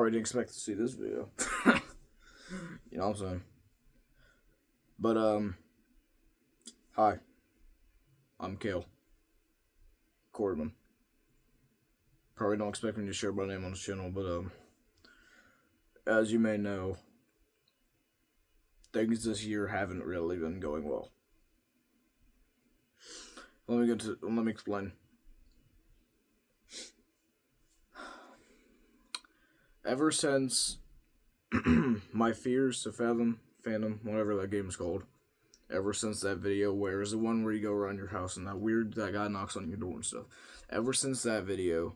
probably didn't expect to see this video. You know what I'm saying? But, hi. I'm KaleQuarterman. Probably don't expect me to share my name on the channel, but, as you may know, things this year haven't really been going well. Let me explain. Ever since my Fears to Phantom, whatever that game is called, ever since that video where it's the one where you go around your house and that guy knocks on your door and stuff. Ever since that video,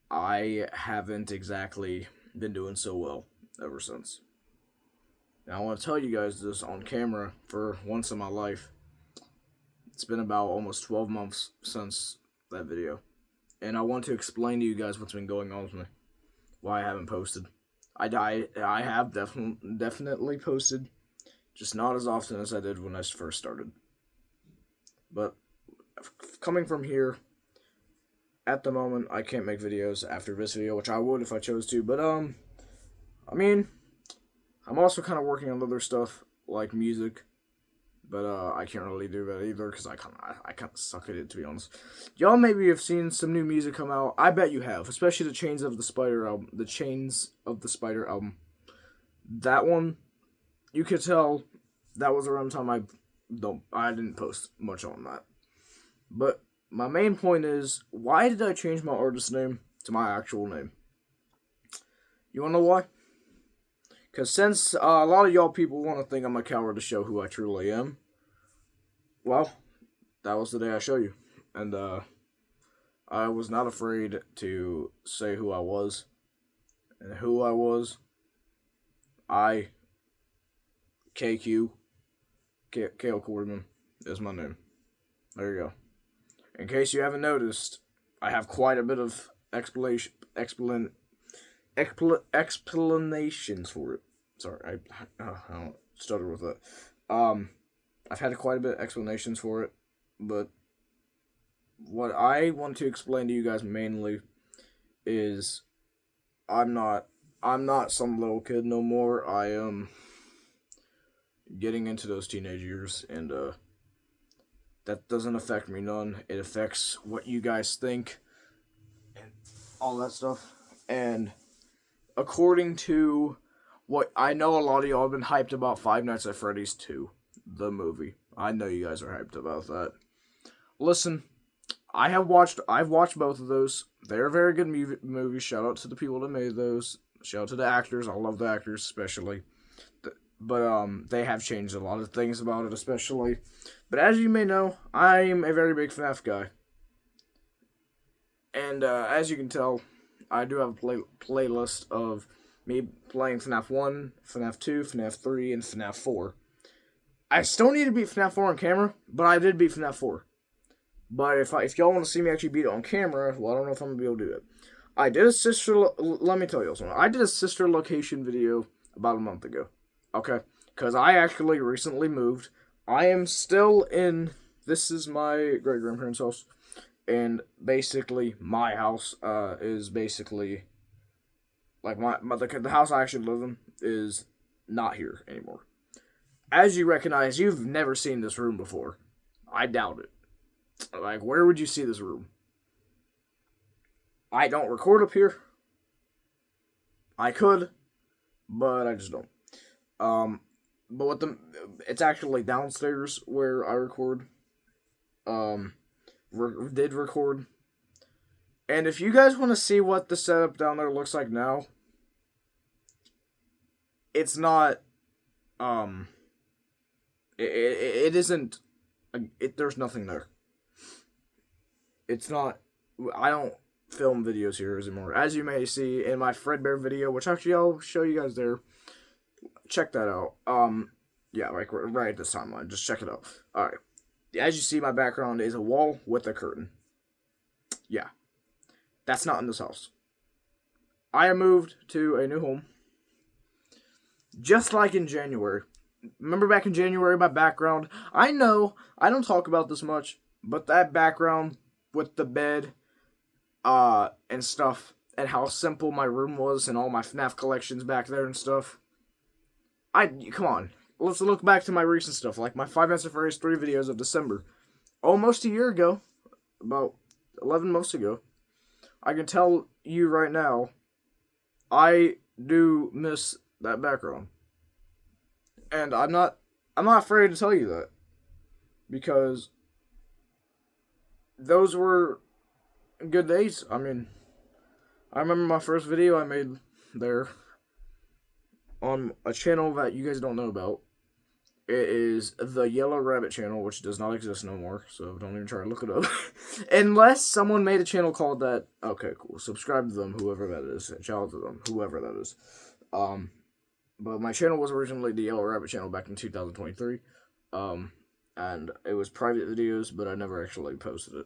I haven't exactly been doing so well ever since. Now I want to tell you guys this on camera for once in my life. It's been about almost 12 months since that video. And I want to explain to you guys what's been going on with me. Why I haven't posted. I have definitely posted, just not as often as I did when I first started. But coming from here, at the moment, I can't make videos after this video, which I would if I chose to. But I mean, I'm also kind of working on other stuff like music, but I can't really do that either because I kind of suck at it, to be honest. Y'all maybe have seen some new music come out. I bet you have, especially the Chains of the Spider album. The Chains of the Spider album. That one, you could tell that was around the time I didn't post much on that. But my main point is, why did I change my artist name to my actual name? You wanna know why? Because since a lot of y'all people want to think I'm a coward to show who I truly am, well, that was the day I show you. And I was not afraid to say who I was. And who I was, KaleQuarterman is my name. There you go. In case you haven't noticed, I have quite a bit of explanations for it. Sorry, I don't stutter with that. I've had quite a bit of explanations for it, but what I want to explain to you guys mainly is I'm not some little kid no more. I am getting into those teenage years, and that doesn't affect me none. It affects what you guys think and all that stuff. And according to what I know, a lot of y'all have been hyped about Five Nights at Freddy's 2, the movie. I know you guys are hyped about that. Listen, I've watched both of those. They're very good movies. Shout out to the people that made those. Shout out to the actors. I love the actors especially. But they have changed a lot of things about it, especially. But as you may know, I'm a very big FNAF guy. And as you can tell, I do have a playlist of me playing FNAF 1, FNAF 2, FNAF 3, and FNAF 4. I still need to beat FNAF 4 on camera, but I did beat FNAF 4. But if y'all want to see me actually beat it on camera, well, I don't know if I'm going to be able to do it. I did a let me tell you something. I did a sister location video about a month ago. Okay? Because I actually recently moved. I am still in, this is my great-grandparents' house. And basically, my house is basically, like, the house I actually live in is not here anymore. As you recognize, you've never seen this room before. I doubt it. Like, where would you see this room? I don't record up here. I could, but I just don't. But it's actually downstairs where I record. Did record. And if you guys want to see what the setup down there looks like now, it's not, it isn't, there's nothing there. It's not, I don't film videos here anymore. As you may see in my Fredbear video, which actually I'll show you guys there. Check that out. Yeah, right at this timeline. Just check it out. Alright. As you see, my background is a wall with a curtain. Yeah. That's not in this house. I have moved to a new home. Just like in January. Remember back in January, my background? I know, I don't talk about this much, but that background with the bed, and stuff, and how simple my room was and all my FNAF collections back there and stuff. Come on. Let's look back to my recent stuff, like my Five Nights at Freddy's 3 videos of December. Almost a year ago, about 11 months ago. I can tell you right now, I do miss that background. And I'm not afraid to tell you that. Because those were good days. I mean, I remember my first video I made there on a channel that you guys don't know about. It is the Yellow Rabbit channel, which does not exist no more, so don't even try to look it up. Unless someone made a channel called that. Okay, cool. Subscribe to them, whoever that is. And shout out to them, whoever that is. But my channel was originally the Yellow Rabbit channel back in 2023. And it was private videos, but I never actually posted it.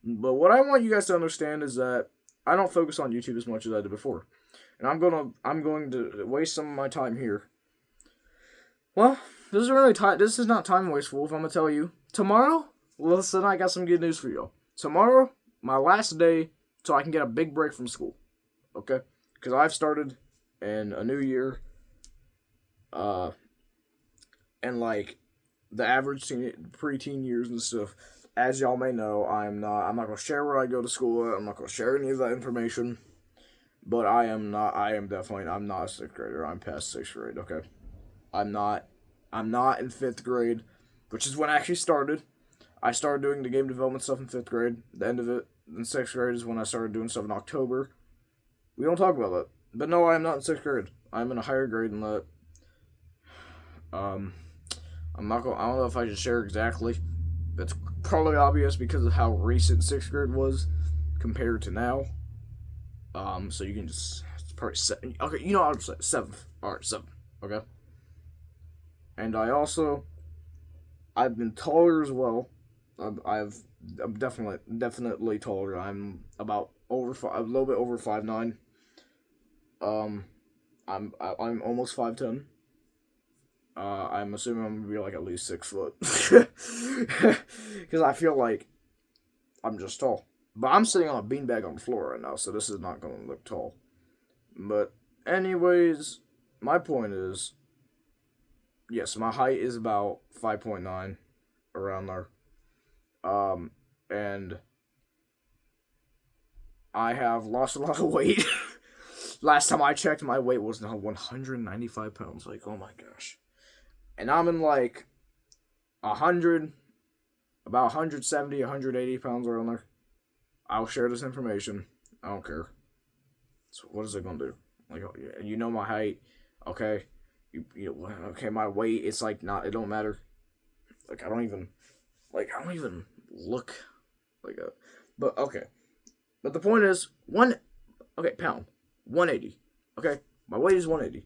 But what I want you guys to understand is that I don't focus on YouTube as much as I did before. And I'm going to waste some of my time here. Well, this is not time wasteful, if I'm going to tell you. Tomorrow, listen, I got some good news for y'all. Tomorrow, my last day, so I can get a big break from school. Okay? Because I've started in a new year. And like the average preteen years and stuff, as y'all may know, I'm not going to share where I go to school. I'm not going to share any of that information. But I'm not a 6th grader. I'm past 6th grade, okay? I'm not in 5th grade, which is when I actually started. I started doing the game development stuff in 5th grade. The end of it in 6th grade is when I started doing stuff in October. We don't talk about that. But no, I am not in 6th grade. I'm in a higher grade than that. I don't know if I should share exactly. It's probably obvious because of how recent 6th grade was compared to now. So you can just, it's probably 7. Okay, you know what I'll say, 7th. Alright, 7th. Okay. And I've been taller as well. I'm definitely taller. I'm about a little bit over 5'9". I'm almost 5'10". I'm assuming I'm gonna be like at least 6 foot. Because I feel like I'm just tall. But I'm sitting on a beanbag on the floor right now, so this is not gonna look tall. But anyways, my point is, yes, my height is about 5.9, around there. And I have lost a lot of weight. Last time I checked, my weight was now 195 pounds. Like, oh my gosh. And I'm in like 100, about 170, 180 pounds around there. I'll share this information. I don't care. So what is it gonna do? Like, you know my height, okay? Okay, my weight. It's like not. It don't matter. Like I don't even look like a. But okay. But the point is pound 180. Okay, my weight is 180.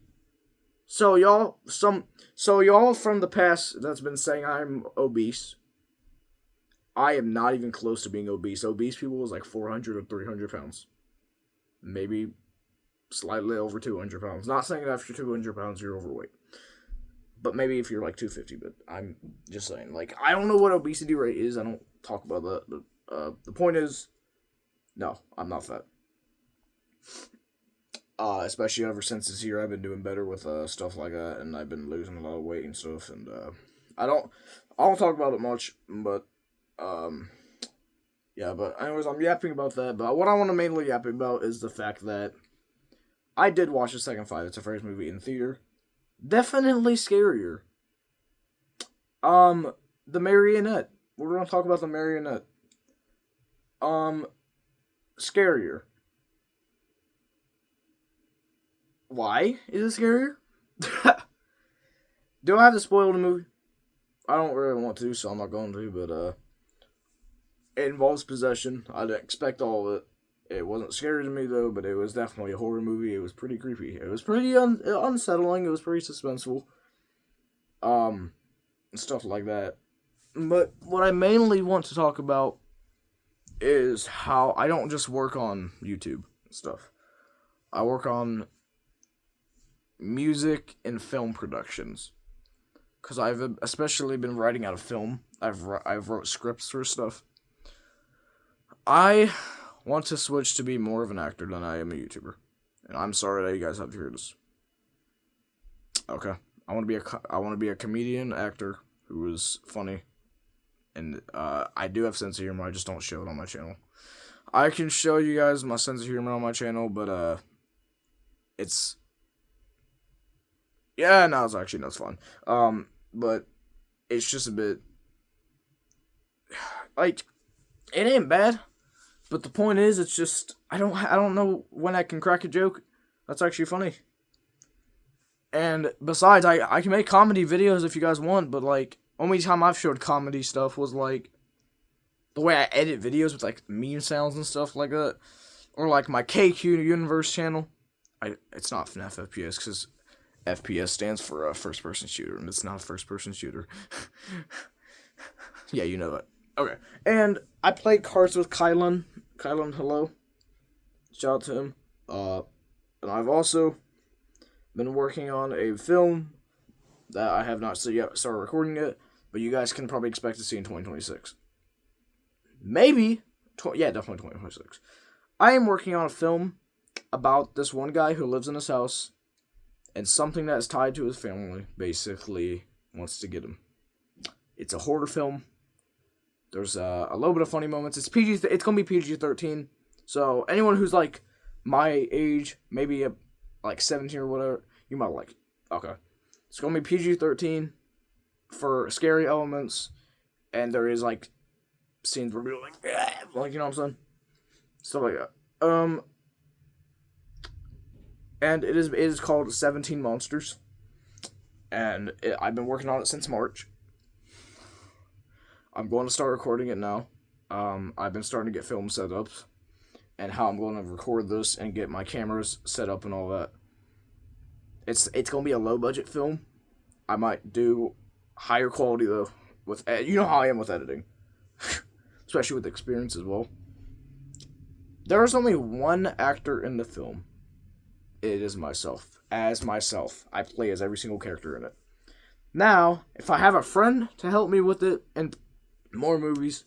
So y'all from the past that's been saying I'm obese. I am not even close to being obese. Obese people is like 400 or 300 pounds. Maybe slightly over 200 pounds. Not saying that after 200 pounds you're overweight. But maybe if you're like 250, but I'm just saying. Like, I don't know what obesity rate is. I don't talk about that. But the point is, no, I'm not fat. Especially ever since this year, I've been doing better with stuff like that, and I've been losing a lot of weight and stuff. And I don't talk about it much, but yeah. But anyways, I'm yapping about that. But what I want to mainly yap about is the fact that I did watch the second Five Nights at Freddy's movie in theater. Definitely scarier. The marionette. We're gonna talk about the marionette. Scarier. Why is it scarier? Do I have to spoil the movie? I don't really want to, so I'm not going to, but, it involves possession. I didn't expect all of it. It wasn't scary to me, though, but it was definitely a horror movie. It was pretty creepy. It was pretty unsettling. It was pretty suspenseful. And stuff like that. But what I mainly want to talk about is how I don't just work on YouTube stuff. I work on music and film productions, because I've especially been writing out of film. I've wrote scripts for stuff. I want to switch to be more of an actor than I am a YouTuber. And I'm sorry that you guys have to hear this. Okay. I want to be a comedian actor who is funny. And I do have sense of humor, I just don't show it on my channel. I can show you guys my sense of humor on my channel, but it's... Yeah, no, it's actually not fun. But it's just a bit... Like, it ain't bad. But the point is, it's just... I don't know when I can crack a joke that's actually funny. And besides, I can make comedy videos if you guys want, but, like, only time I've showed comedy stuff was, like, the way I edit videos with, like, meme sounds and stuff like that. Or, like, my KQ Universe channel. It's not FNAF FPS, because FPS stands for a first-person shooter, and it's not a first-person shooter. Yeah, you know that. Okay. And I played cards with Kylan. Kylan, hello. Shout out to him. And I've also been working on a film that I have not yet started recording yet, but you guys can probably expect to see in 2026. Maybe, definitely 2026. I am working on a film about this one guy who lives in his house, and something that is tied to his family basically wants to get him. It's a horror film. There's a little bit of funny moments. It's gonna be PG-13, so anyone who's like my age, maybe like 17 or whatever, you might like it. Okay. It's gonna be PG-13 for scary elements, and there is like scenes where people like, you know what I'm saying? Stuff like that. And it is called 17 Monsters. And I've been working on it since March. I'm going to start recording it now. I've been starting to get film set up, and how I'm going to record this and get my cameras set up and all that. It's going to be a low-budget film. I might do higher quality, though. You know how I am with editing. Especially with experience as well. There is only one actor in the film. It is myself. As myself. I play as every single character in it. Now, if I have a friend to help me with it and more movies,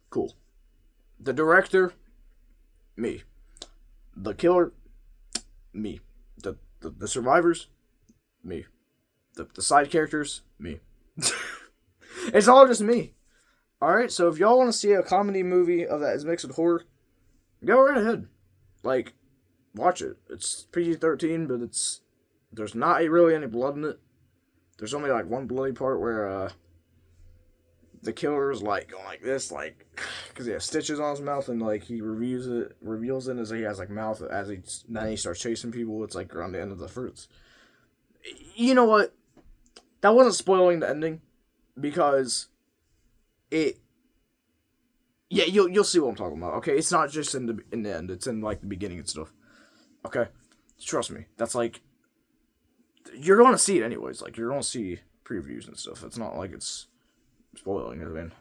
cool. The director, me. The killer, me. The survivors, me. The side characters, me. It's all just me. Alright, so if y'all want to see a comedy movie of that is mixed with horror, go right ahead. Like, watch it. It's PG-13, but there's not really any blood in it. There's only like one bloody part where the killer is like going like this, like, because he has stitches on his mouth, and like he reveals it as he has like mouth then he starts chasing people. It's like around the end of the fruits. You know what? That wasn't spoiling the ending, because you'll see what I'm talking about. Okay, it's not just in the end. It's in like the beginning and stuff. Okay, trust me. That's like, you're going to see it anyways. Like, you're going to see previews and stuff. It's not like it's spoiling. I mean,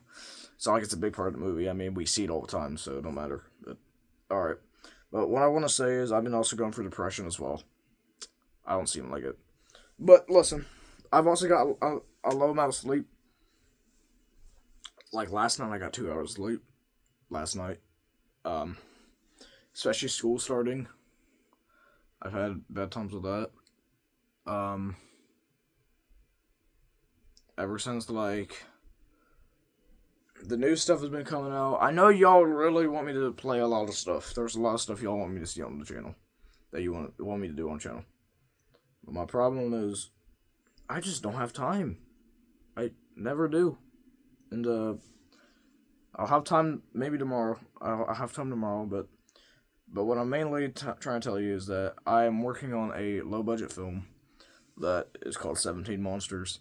it's not like it's a big part of the movie. I mean, we see it all the time, so it don't matter. But alright. But what I want to say is, I've been also going through depression as well. I don't seem like it. But listen, I've also got a low amount of sleep. Like last night, I got 2 hours of sleep. Last night. Especially school starting. I've had bad times with that. Ever since, like, the new stuff has been coming out. I know y'all really want me to play a lot of stuff. There's a lot of stuff y'all want me to see on the channel. That you want me to do on the channel. But my problem is, I just don't have time. I never do. And, I'll have time maybe tomorrow. I'll have time tomorrow, but what I'm mainly trying to tell you is that I am working on a low-budget film that is called 17 Monsters,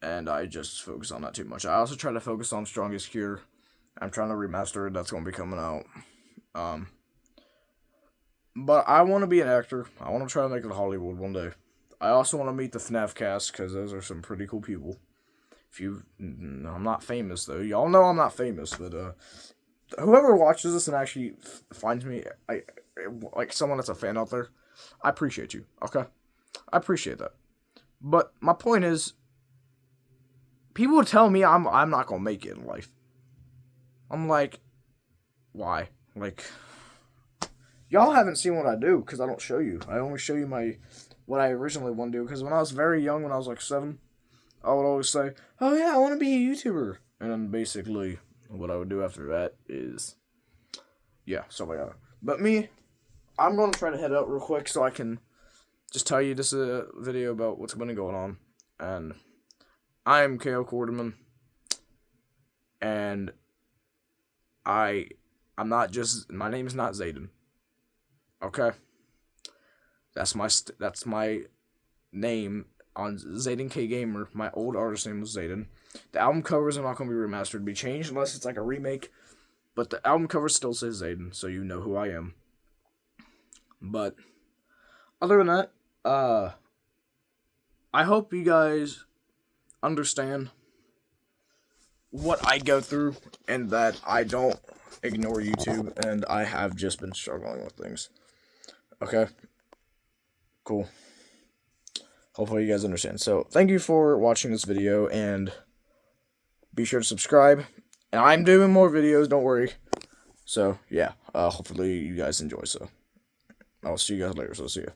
and I just focus on that too much. I also try to focus on Strongest Cure. I'm trying to remaster it. That's going to be coming out. But I want to be an actor. I want to try to make it to Hollywood one day. I also want to meet the FNAF cast, because those are some pretty cool people. I'm not famous, though. Y'all know I'm not famous, but, whoever watches this and actually finds me, like someone that's a fan out there, I appreciate you, okay? I appreciate that. But my point is, people would tell me I'm not gonna make it in life. I'm like, why? like, y'all haven't seen what I do because I don't show you. I only show you what I originally want to do. Because when I was very young, when I was like 7, I would always say, "Oh yeah, I want to be a YouTuber," and then basically what I would do after that is, yeah, stuff like that. But me, I'm gonna try to head out real quick so I can just tell you this is a video about what's been going on, and I am KaleQuarterman, and I'm not just, my name is not Zayden. Okay, that's my name on Zayden K Gamer. My old artist name was Zayden. The album covers are not going to be remastered, be changed unless it's like a remake. But the album cover still says Zayden, so you know who I am. But other than that, I hope you guys understand what I go through and that I don't ignore YouTube, and I have just been struggling with things. Okay? Cool. Hopefully you guys understand. So, thank you for watching this video, and be sure to subscribe. And I'm doing more videos, don't worry. So, yeah, hopefully you guys enjoy. So, I'll see you guys later. So, see ya.